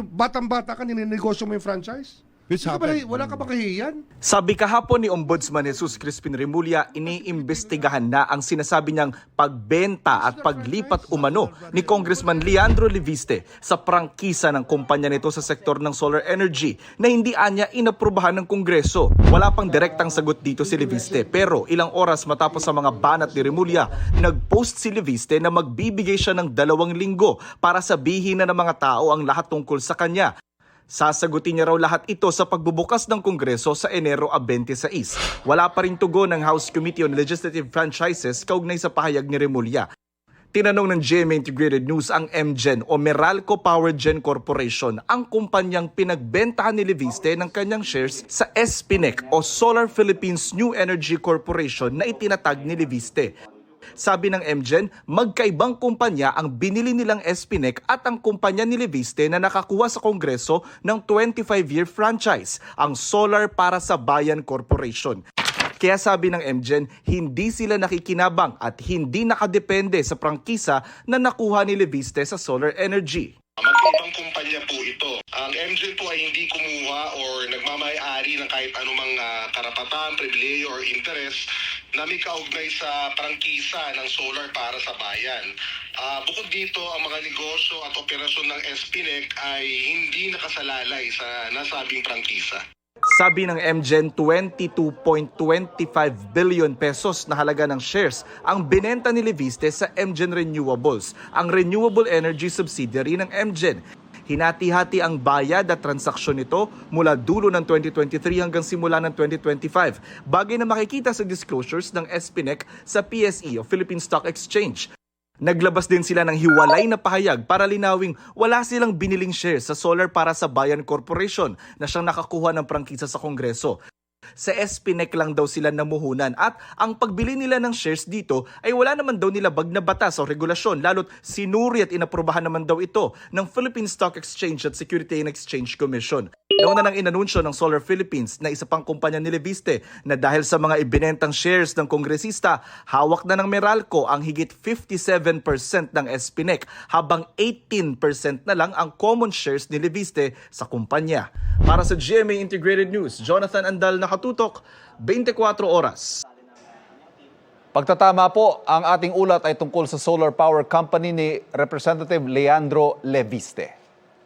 batang-bata ka, ninegosyo mo yung franchise? Which happened. Wala ka ba kahihiyan? Sabi kahapon ni Ombudsman Jesus Crispin Remulla, iniimbestigahan na ang sinasabi niyang pagbenta at paglipat umano ni Congressman Leandro Leviste sa prangkisa ng kumpanya nito sa sektor ng solar energy na hindi anya inaprubahan ng Kongreso. Wala pang direktang sagot dito si Leviste, pero ilang oras matapos sa mga banat ni Remulla, nag-post si Leviste na magbibigay siya ng 2 linggo para sabihin na ng mga tao ang lahat tungkol sa kanya. Sasagutin niya raw lahat ito sa pagbubukas ng Kongreso sa Enero 26. Wala pa rin tugon ng House Committee on Legislative Franchises kaugnay sa pahayag ni Remulla. Tinanong ng GMA Integrated News ang MGen o Meralco Power Gen Corporation, ang kumpanyang pinagbentahan ni Leviste ng kanyang shares sa SPNEC o Solar Philippines New Energy Corporation na itinatag ni Leviste. Sabi ng MGen, magkaibang kumpanya ang binili nilang SPNEC at ang kumpanya ni Leviste na nakakuha sa Kongreso ng 25-year franchise, ang Solar para sa Bayan Corporation. Kaya sabi ng MGen, hindi sila nakikinabang at hindi nakadepende sa prangkisa na nakuha ni Leviste sa solar energy. Magkaibang kumpanya po ito. Ang MGen po ay hindi kumuha or nagmamay-ari ng kahit anumang karapatan, pribileyo or interest na may kaugnay sa prangkisa ng solar para sa bayan. Bukod dito, ang mga negosyo at operasyon ng SPNEC ay hindi nakasalalay sa nasabing prangkisa. Sabi ng MGen, 22.25 billion pesos na halaga ng shares ang binenta ni Leviste sa MGen Renewables, ang renewable energy subsidiary ng MGen. Hinati-hati ang bayad at transaksyon nito mula dulo ng 2023 hanggang simula ng 2025, bagay na makikita sa disclosures ng SPNEC sa PSE o Philippine Stock Exchange. Naglabas din sila ng hiwalay na pahayag para linawing wala silang biniling shares sa Solar para sa Bayan Corporation na siyang nakakuha ng prangkisa sa Kongreso. Sa SPNEC lang daw sila namuhunan at ang pagbili nila ng shares dito ay wala naman daw nilabag na batas o regulasyon, lalo't sinuri at inaprubahan naman daw ito ng Philippine Stock Exchange at Security and Exchange Commission. Nauna nang inanunsyo ng Solar Philippines na isa pang kumpanya ni Leviste na dahil sa mga ibinentang shares ng kongresista, hawak na ng Meralco ang higit 57% ng SPNEC habang 18% na lang ang common shares ni Leviste sa kumpanya. Para sa GMA Integrated News, Jonathan Andal, nakatutok, 24 oras. Pagtatama po, ang ating ulat ay tungkol sa solar power company ni Representative Leandro Leviste.